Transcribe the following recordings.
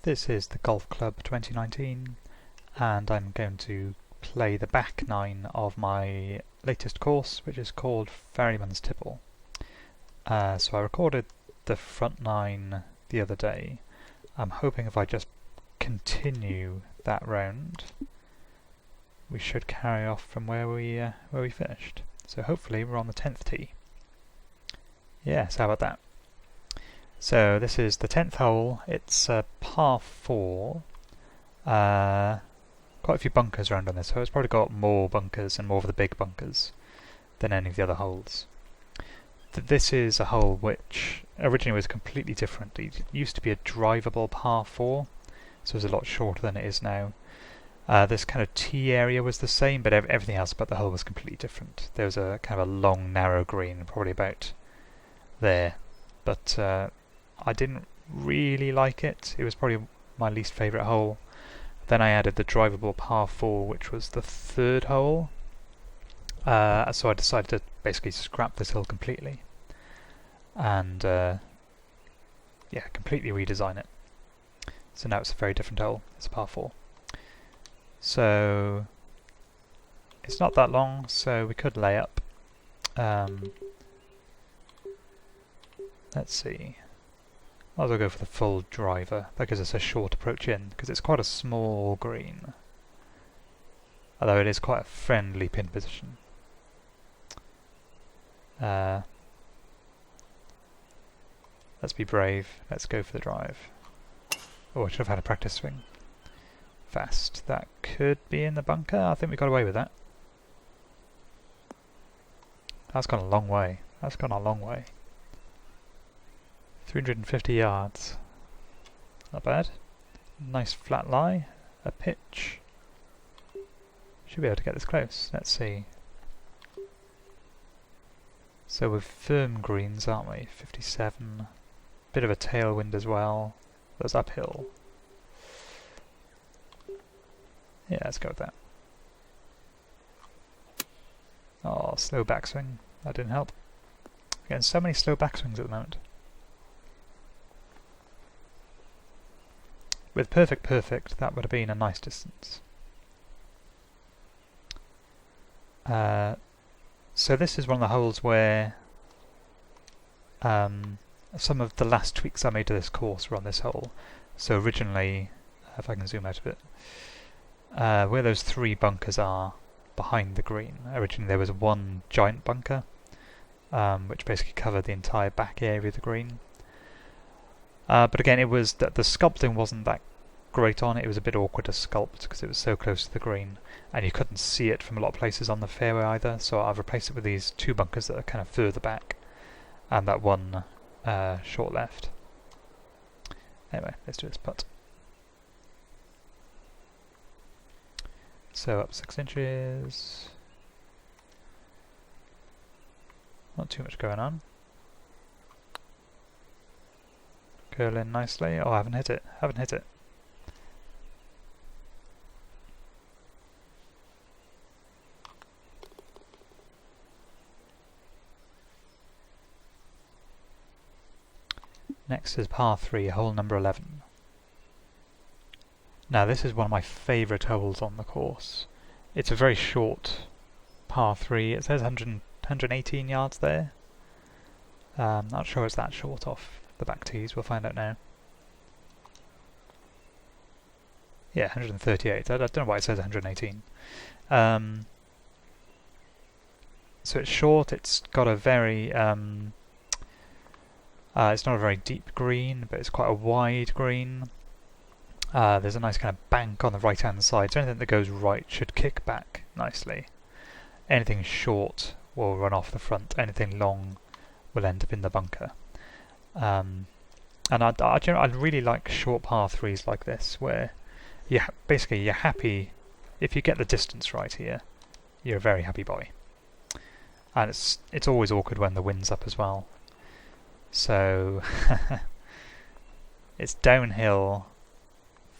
This is the Golf Club 2019 and I'm going to play the back nine of my latest course, which is called Ferryman's Tipple. So I recorded the front nine the other day. I'm hoping if I just continue that round we should carry off from where we finished. So hopefully we're on the 10th tee. Yes, how about that? So this is the 10th hole. It's a par 4. Quite a few bunkers around on this, so it's probably got more bunkers and more of the big bunkers than any of the other holes. This is a hole which originally was completely different. It used to be a drivable par 4, so it was a lot shorter than it is now. This kind of tee area was the same, but everything else about the hole was completely different. There was a kind of a long, narrow green, probably about there, but I didn't really like it. It was probably my least favourite hole. Then I added the drivable par 4, which was the third hole. So I decided to basically scrap this hill completely and completely redesign it. So now it's a very different hole. It's a par 4. So it's not that long, so we could lay up. Let's see. Might as well go for the full driver. That gives us a short approach in, because it's quite a small green. Although it is quite a friendly pin position. Let's be brave. Let's go for the drive. Oh, I should have had a practice swing. Fast. That could be in the bunker. I think we got away with that. That's gone a long way. That's gone a long way. 350 yards. Not bad. Nice flat lie. A pitch. Should be able to get this close. Let's see. So we're firm greens, aren't we? 57. Bit of a tailwind as well. That's uphill. Yeah, let's go with that. Oh, slow backswing. That didn't help. Getting so many slow backswings at the moment. With perfect, that would have been a nice distance. So this is one of the holes where some of the last tweaks I made to this course were on this hole. So originally, if I can zoom out a bit, where those 3 bunkers are behind the green, originally there was one giant bunker which basically covered the entire back area of the green. But again, it was that the sculpting wasn't that great on it. It was a bit awkward to sculpt because it was so close to the green and you couldn't see it from a lot of places on the fairway either, so I've replaced it with these 2 bunkers that are kind of further back and that one short left. Anyway, let's do this putt. So up 6 inches. Not too much going on. Curl in nicely. Oh, I haven't hit it. Haven't hit it. Next is par 3, hole number 11. Now this is one of my favourite holes on the course. It's a very short par 3. It says 118 yards there. Not sure it's that short off the back tees. We'll find out now. Yeah, 138. I don't know why it says 118. So it's short. It's got a very it's not a very deep green, but it's quite a wide green. There's a nice kind of bank on the right hand side, so anything that goes right should kick back nicely. Anything short will run off the front, anything long will end up in the bunker. And I really like short par 3s like this, where basically you're happy if you get the distance right here. You're a very happy boy, and it's always awkward when the wind's up as well. So it's downhill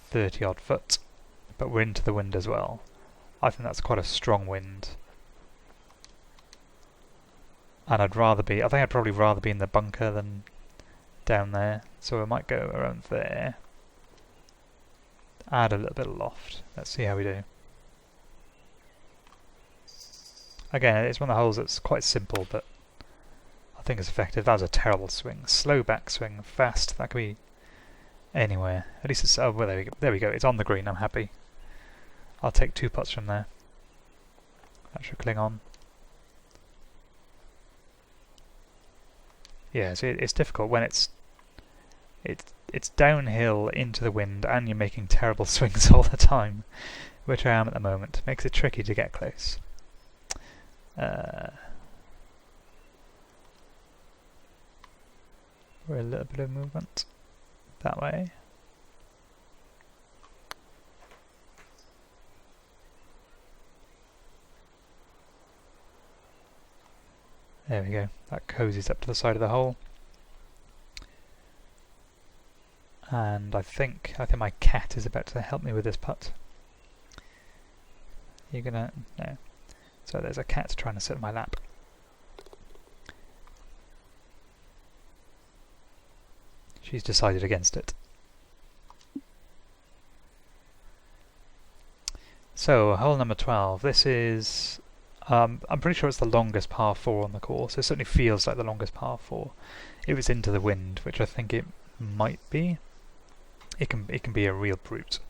30 odd foot, but we're into the wind as well. I think that's quite a strong wind. And I think I'd probably rather be in the bunker than down there, so I might go around there. add a little bit of loft. Let's see how we do. Again, it's one of the holes that's quite simple, but I think it's effective. That was a terrible swing. Slow backswing, fast. That could be anywhere. At least it's... oh, well, there we go. There we go. It's on the green. I'm happy. I'll take 2 putts from there. That should cling on. Yeah, so it's difficult when it's downhill into the wind and you're making terrible swings all the time, which I am at the moment. Makes it tricky to get close. We're a little bit of movement that way. There we go. That cozies up to the side of the hole. And I think my cat is about to help me with this putt. You're gonna... no. So there's a cat trying to sit on my lap. She's decided against it. So, hole number 12. This is... I'm pretty sure it's the longest par 4 on the course. It certainly feels like the longest par 4. If it's into the wind, which I think it might be, it can be a real brute.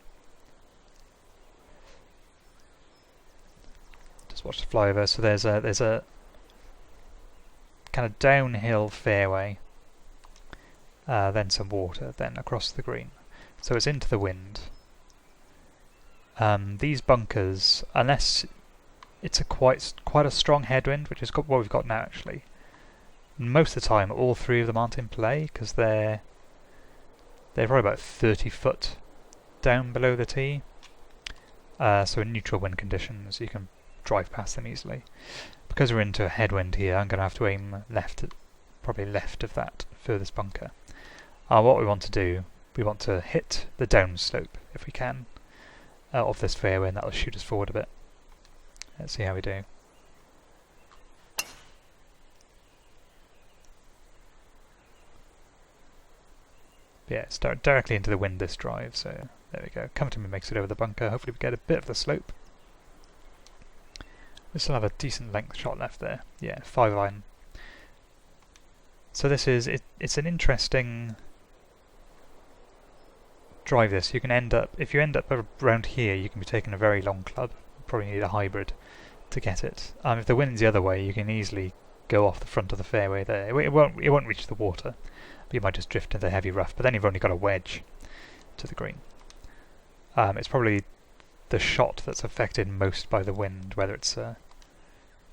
Just watch the flyover. So there's a kind of downhill fairway, then some water, then across the green. So it's into the wind. These bunkers, unless it's a quite a strong headwind, which is what we've got now actually. Most of the time, all 3 of them aren't in play because they're probably about 30 foot down below the tee. So in neutral wind conditions, you can drive past them easily. Because we're into a headwind here, I'm going to have to aim left, probably left of that furthest bunker. What we want to do, we want to hit the downslope if we can of this fairway, and that'll shoot us forward a bit. Let's see how we do. But yeah, it's directly into the wind this drive, so there we go. Comfortably makes it over the bunker. Hopefully we get a bit of the slope. We still have a decent length shot left there. Yeah, 5 iron. So this is, it's an interesting drive this. You can end up, if you end up around here, you can be taking a very long club. Probably need a hybrid to get it. If the wind's the other way, you can easily go off the front of the fairway there. It won't reach the water. But you might just drift into the heavy rough, but then you've only got a wedge to the green. It's probably the shot that's affected most by the wind, whether it's a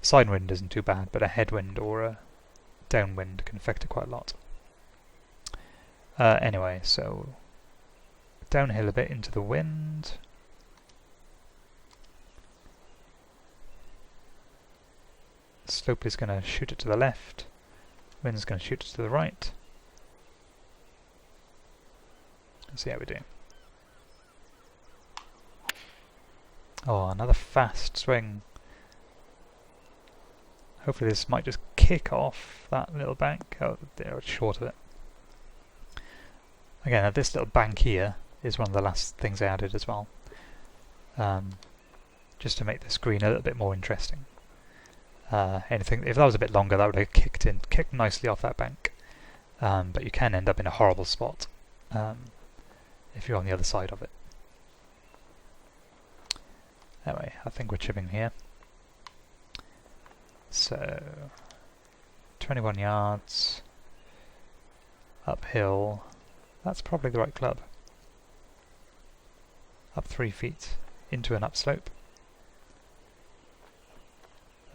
side wind isn't too bad, but a headwind or a downwind can affect it quite a lot. Anyway, so downhill a bit into the wind. Slope is going to shoot it to the left. Wind's going to shoot it to the right. Let's see how we do. Oh, another fast swing. Hopefully this might just kick off that little bank. Oh, they're short of it. Again, this little bank here is one of the last things I added as well. Just to make the screen a little bit more interesting. If that was a bit longer, that would have kicked nicely off that bank. But you can end up in a horrible spot if you're on the other side of it. Anyway, I think we're chipping here. So 21 yards uphill. That's probably the right club. Up 3 feet into an upslope.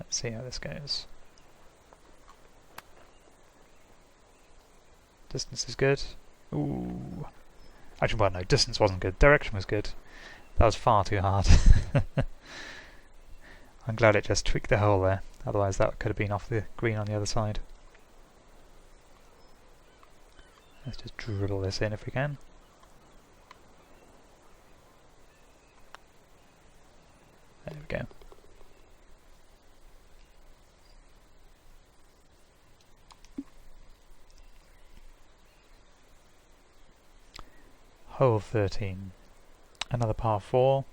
Let's see how this goes. Distance is good. Ooh. Actually, well, no, distance wasn't good. Direction was good. That was far too hard. I'm glad it just tweaked the hole there. Otherwise, that could have been off the green on the other side. Let's just dribble this in if we can. There we go. Hole 13. Another par 4.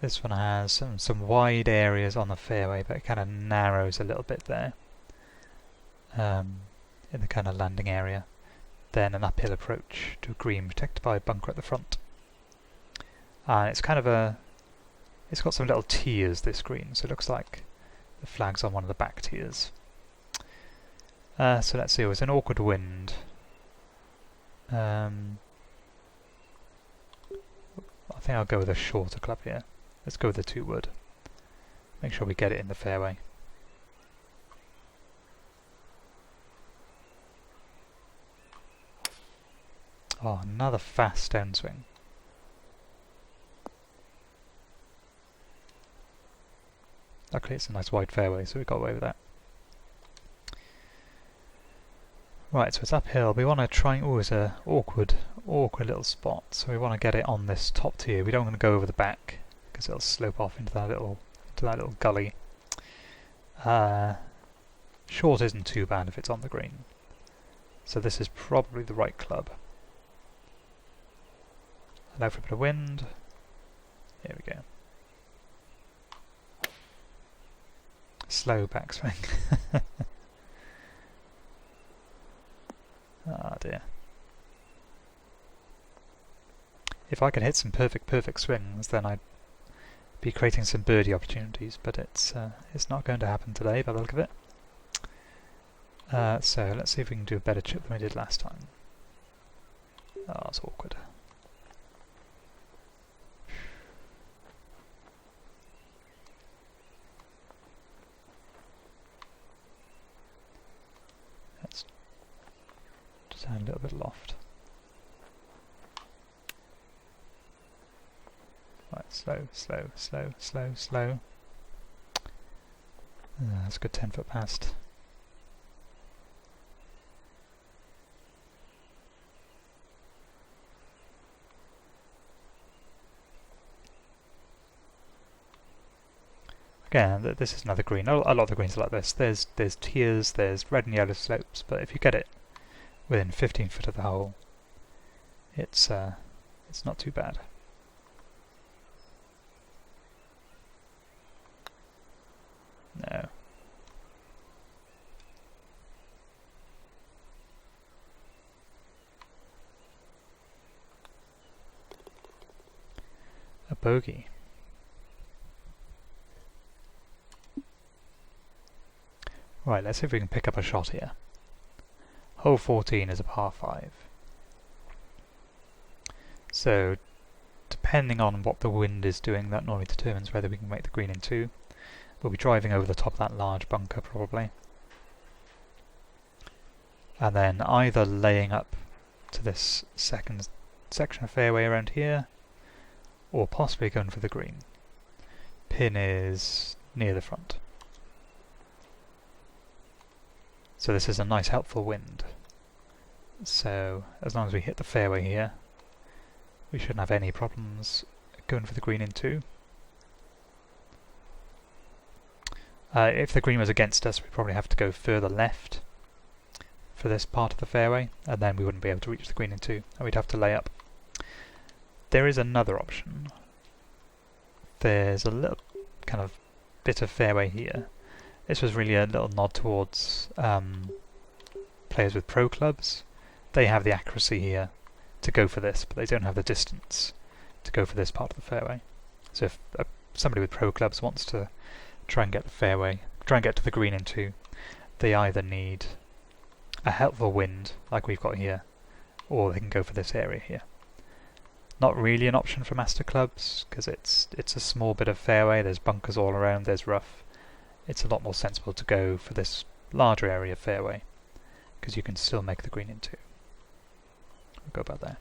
This one has some wide areas on the fairway, but it kind of narrows a little bit there in the kind of landing area. Then an uphill approach to a green protected by a bunker at the front. And it's kind of it's got some little tiers, this green, so it looks like the flag's on one of the back tiers. So let's see, it was an awkward wind. I think I'll go with a shorter club here. Let's go with the 2-wood. Make sure we get it in the fairway. Oh, another fast downswing. Luckily it's a nice wide fairway, so we got away with that. Right, so it's uphill. We want to try... Oh, it's a awkward little spot. So we want to get it on this top tier. We don't want to go over the back, because it'll slope off into that little gully. Short isn't too bad if it's on the green. So this is probably the right club. Allow for a bit of wind. Here we go. Slow backswing. Ah dear. If I could hit some perfect swings, then I'd be creating some birdie opportunities, but it's not going to happen today by the look of it. So let's see if we can do a better chip than we did last time. Oh, it's awkward. Let's just add a little bit of loft. Right, slow. That's a good 10-foot past. Again, this is another green. A lot of the greens are like this. There's tiers, there's red and yellow slopes, but if you get it within 15 foot of the hole, it's not too bad. No. A bogey. Right, let's see if we can pick up a shot here. Hole 14 is a par 5. So, depending on what the wind is doing, that normally determines whether we can make the green in 2. We'll be driving over the top of that large bunker probably. And then either laying up to this second section of fairway around here, or possibly going for the green. Pin is near the front. So this is a nice helpful wind. So as long as we hit the fairway here, we shouldn't have any problems going for the green in 2. If the green was against us, we'd probably have to go further left for this part of the fairway, and then we wouldn't be able to reach the green in 2, and we'd have to lay up. There is another option. There's a little kind of bit of fairway here. This was really a little nod towards players with pro clubs. They have the accuracy here to go for this, but they don't have the distance to go for this part of the fairway. So if somebody with pro clubs wants to try and get the fairway, try and get to the green in 2, they either need a helpful wind like we've got here, or they can go for this area here. Not really an option for master clubs, because it's a small bit of fairway, there's bunkers all around, there's rough. It's a lot more sensible to go for this larger area of fairway, because you can still make the green in 2. We'll go about there.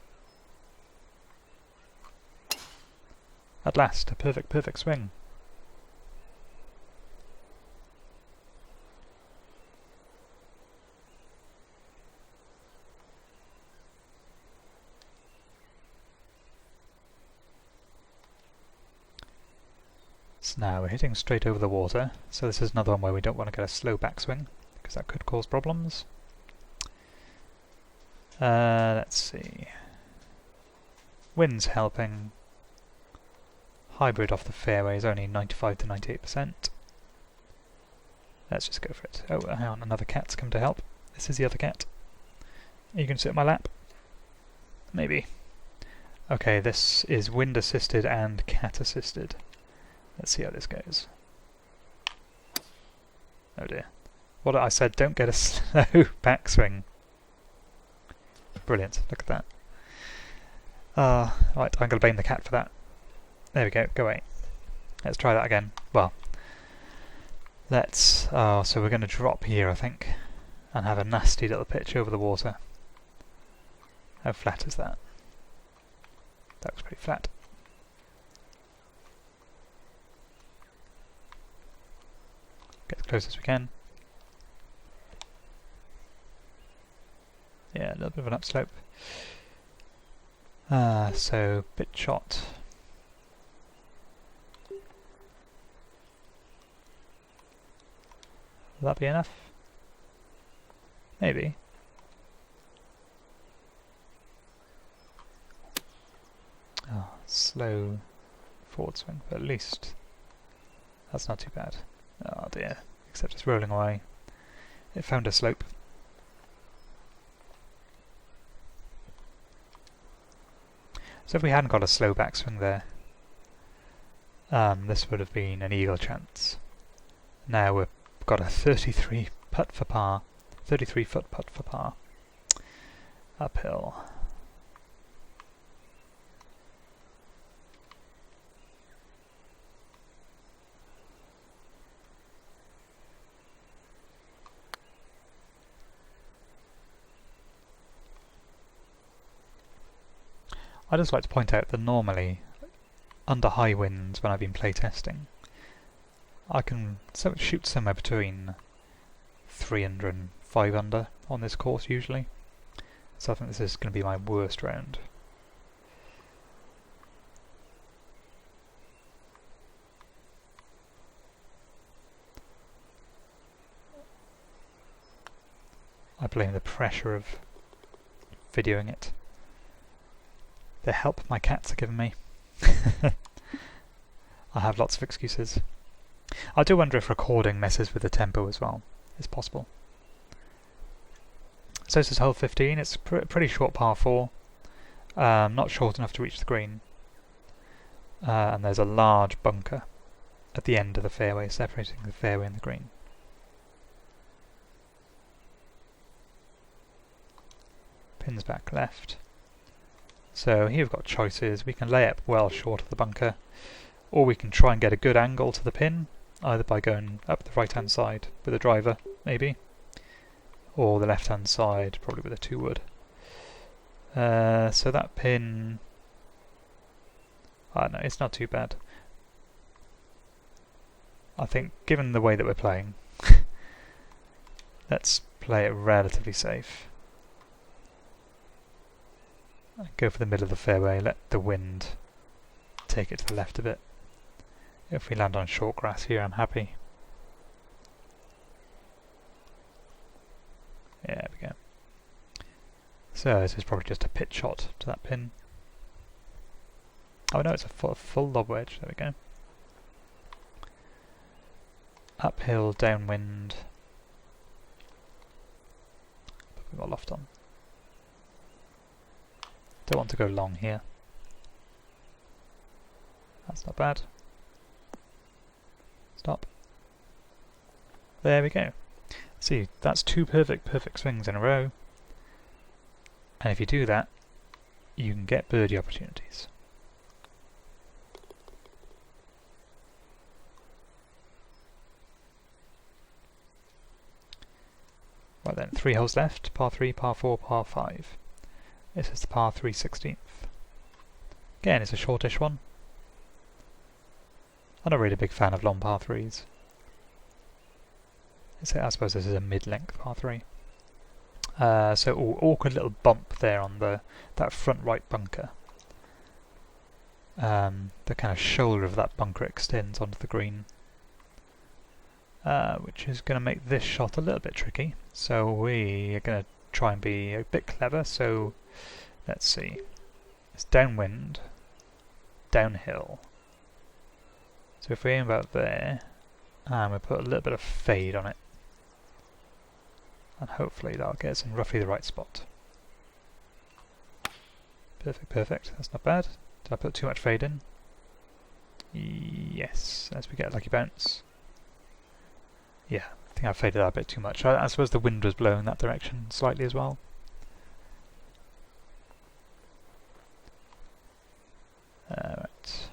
At last, a perfect swing. So now we're hitting straight over the water, so this is another one where we don't want to get a slow backswing, because that could cause problems. Let's see. Wind's helping. Hybrid off the fairway is only 95 to 98%. Let's just go for it. Oh, hang on, another cat's come to help. This is the other cat. Are you going to sit in my lap? Maybe. Okay, this is wind assisted and cat assisted. Let's see how this goes. Oh dear. What I said, don't get a slow backswing. Brilliant, look at that. Right, I'm going to blame the cat for that. There we go, go away. Let's try that again. Well, let's... Oh, so we're going to drop here, I think, and have a nasty little pitch over the water. How flat is that? That was pretty flat. Get as close as we can. Yeah, a little bit of an upslope. So, bit shot. Will that be enough? Maybe. Oh, slow forward swing, but at least that's not too bad. Oh dear, except it's rolling away. It found a slope. So if we hadn't got a slow backswing there, this would have been an eagle chance. Now we've got a 33 putt for par, 33-foot putt for par, uphill. I'd just like to point out that normally, under high winds when I've been playtesting, I can shoot somewhere between 3 under and 5 under on this course usually. So I think this is going to be my worst round. I blame the pressure of videoing it. The help my cats are giving me. I have lots of excuses. I do wonder if recording messes with the tempo as well. It's possible. So this is hole 15. It's a pretty short par 4. Not short enough to reach the green. And there's a large bunker at the end of the fairway, separating the fairway and the green. Pins back left. So here we've got choices. We can lay up well short of the bunker, or we can try and get a good angle to the pin, either by going up the right hand side with a driver, maybe, or the left hand side, probably with a 2-wood. So that pin, I don't know, it's not too bad. I think, given the way that we're playing, let's play it relatively safe. Go for the middle of the fairway, let the wind take it to the left a bit. If we land on short grass here, I'm happy. Yeah, there we go. So this is probably just a pitch shot to that pin. Oh no, it's a full lob wedge, there we go. Uphill, downwind. Put a bit more loft on. Don't want to go long here. That's not bad. Stop. There we go. See, that's 2 perfect swings in a row. And if you do that, you can get birdie opportunities. Right then, 3 holes left. Par 3, par 4, par 5. This is the par 3 16th. Again, it's a shortish one. I'm not really a big fan of long par 3s. I suppose this is a mid-length par 3. So awkward little bump there on that front right bunker. The kind of shoulder of that bunker extends onto the green, which is going to make this shot a little bit tricky. So we are going to try and be a bit clever, so let's see. It's downwind, downhill. So if we aim about there, and we put a little bit of fade on it, and hopefully that'll get us in roughly the right spot. Perfect, perfect. That's not bad. Did I put too much fade in? Yes, as we get a lucky bounce. Yeah, I think I faded out a bit too much. I suppose the wind was blowing that direction slightly as well. Right.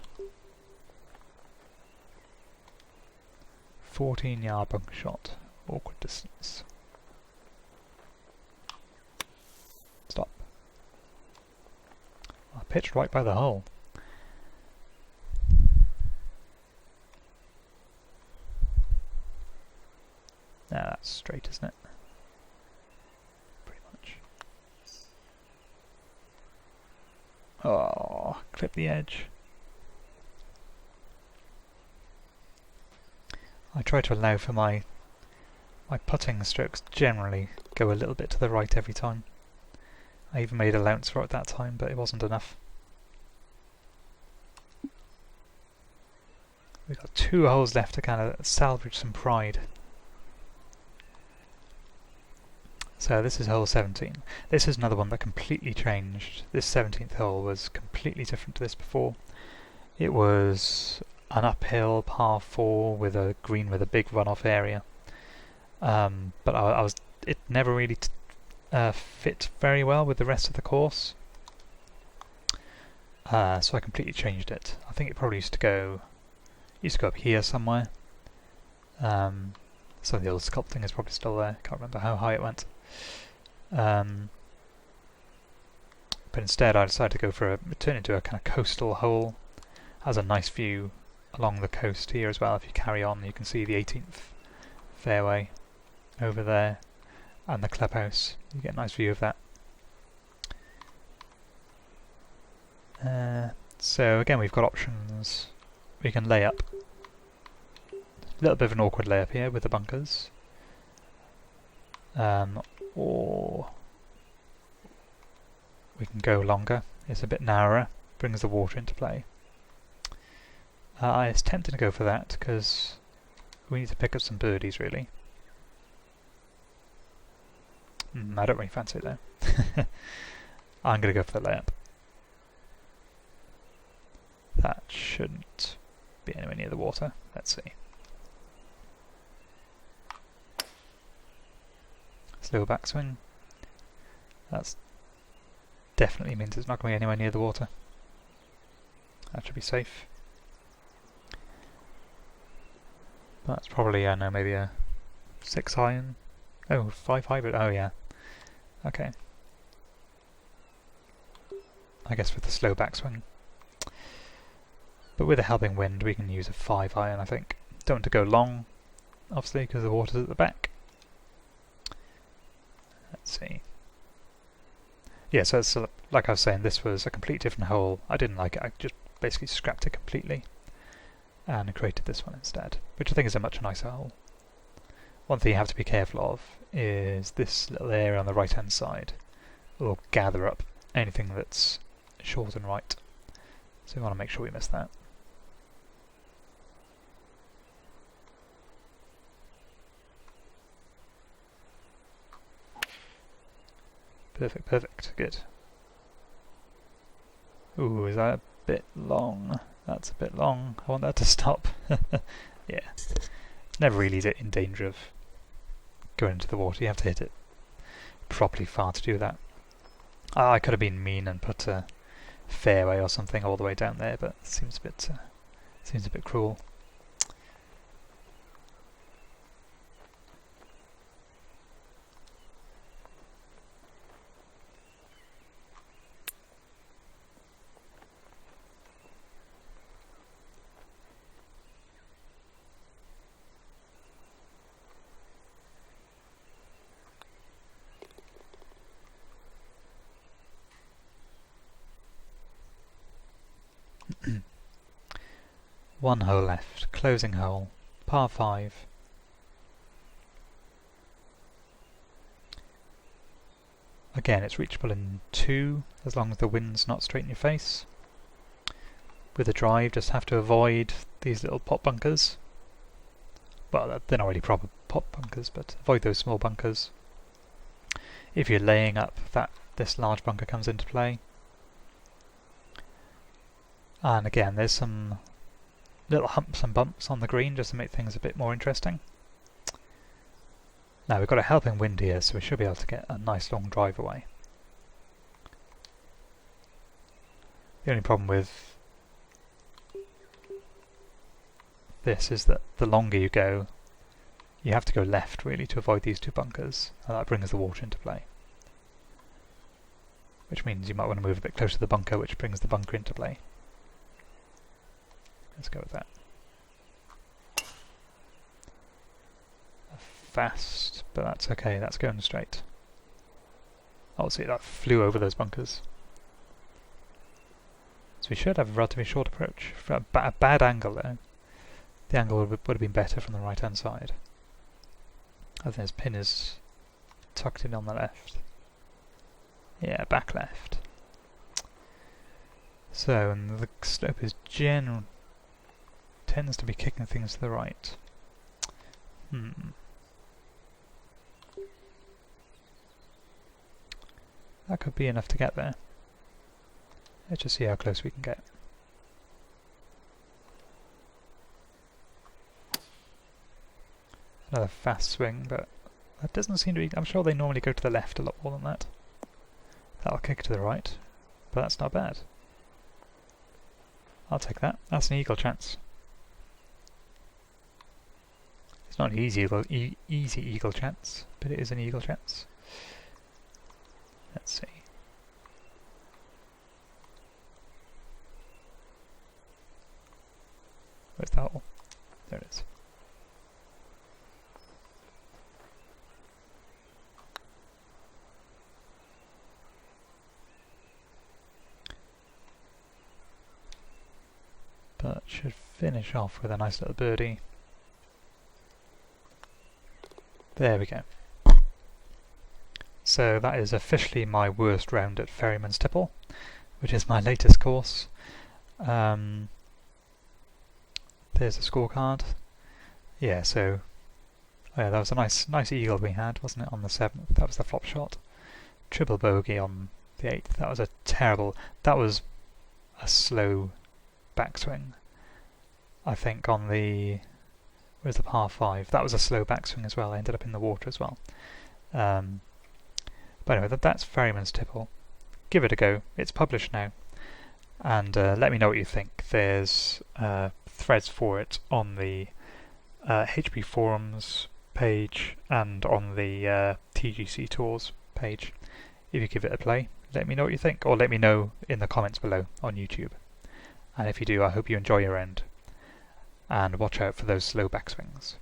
14-yard bunker shot. Awkward distance. Stop. I pitched right by the hole. Now that's straight, isn't it? Pretty much. Oh, clip the edge. I try to allow for my putting strokes generally go a little bit to the right every time. I even made allowance for it that time, but it wasn't enough. We've got 2 holes left to kind of salvage some pride. So this is hole 17. This is another one that completely changed. This 17th hole was completely different to this before. It was an uphill par 4 with a green with a big runoff area. But it never really fit very well with the rest of the course. So I completely changed it. I think it probably used to go up here somewhere. Some of the old sculpting is probably still there. Can't remember how high it went. But instead I decided to go for turn into a kind of coastal hole. Has a nice view along the coast here as well. If you carry on, you can see the 18th fairway over there and the clubhouse. You get a nice view of that. So again, we've got options. We can lay up. A little bit of an awkward layup here with the bunkers. Or we can go longer. It's a bit narrower, brings the water into play. I was tempted to go for that because we need to pick up some birdies really. I don't really fancy it though. I'm going to go for the layup. That shouldn't be anywhere near the water. Let's see. Slow backswing. That's definitely means it's not going to be anywhere near the water. That should be safe. That's probably, I know, maybe a 6 iron. Oh, 5 hybrid. Oh yeah. Okay. I guess with the slow backswing. But with a helping wind, we can use a 5 iron, I think. Don't want to go long, obviously, because the water's at the back. Let's see. Yeah, so it's, like I was saying, this was a completely different hole. I didn't like it. I just basically scrapped it completely and created this one instead, which I think is a much nicer hole. One thing you have to be careful of is this little area on the right hand side will gather up anything that's short and right. So we want to make sure we miss that. Perfect, perfect, good. Ooh, is that a bit long? That's a bit long. I want that to stop. Yeah. Never really in danger of going into the water. You have to hit it properly far to do that. I could have been mean and put a fairway or something all the way down there, but it seems a bit cruel. One hole left, closing hole, par 5. again, it's reachable in 2, as long as the wind's not straight in your face. With a drive, just have to avoid these little pop bunkers. Well, they're not really proper pop bunkers, but avoid those small bunkers. If you're laying up, this large bunker comes into play. And again, there's some little humps and bumps on the green just to make things a bit more interesting. Now we've got a helping wind here, so we should be able to get a nice long drive away. The only problem with this is that the longer you go, you have to go left really to avoid these 2 bunkers, and that brings the water into play. Which means you might want to move a bit closer to the bunker, which brings the bunker into play. Let's go with that. Fast, but that's okay, that's going straight. Oh, see, that flew over those bunkers. So we should have a relatively short approach. For a bad angle though. The angle would have been better from the right hand side. As this pin is tucked in on the left. Yeah, back left. So, and the slope is tends to be kicking things to the right. That could be enough to get there. Let's just see how close we can get. Another fast swing, but that doesn't seem to be... I'm sure they normally go to the left a lot more than that. That'll kick to the right, but that's not bad. I'll take that. That's an eagle chance. It's not an easy eagle chance, but it is an eagle chance. Let's see. Where's the hole? There it is. But should finish off with a nice little birdie. There we go. So that is officially my worst round at Ferryman's Tipple, which is my latest course. There's a scorecard. Yeah, so yeah, that was a nice eagle we had, wasn't it, on the 7th? That was the flop shot. Triple bogey on the 8th. That was a terrible... That was a slow backswing. I think on the... Where's the par 5? That was a slow backswing as well. I ended up in the water as well. But anyway, that's Ferryman's Tipple. Give it a go. It's published now. And let me know what you think. There's threads for it on the HP forums page and on the TGC Tours page. If you give it a play, let me know what you think, or let me know in the comments below on YouTube. And if you do, I hope you enjoy your round. And watch out for those slow backswings.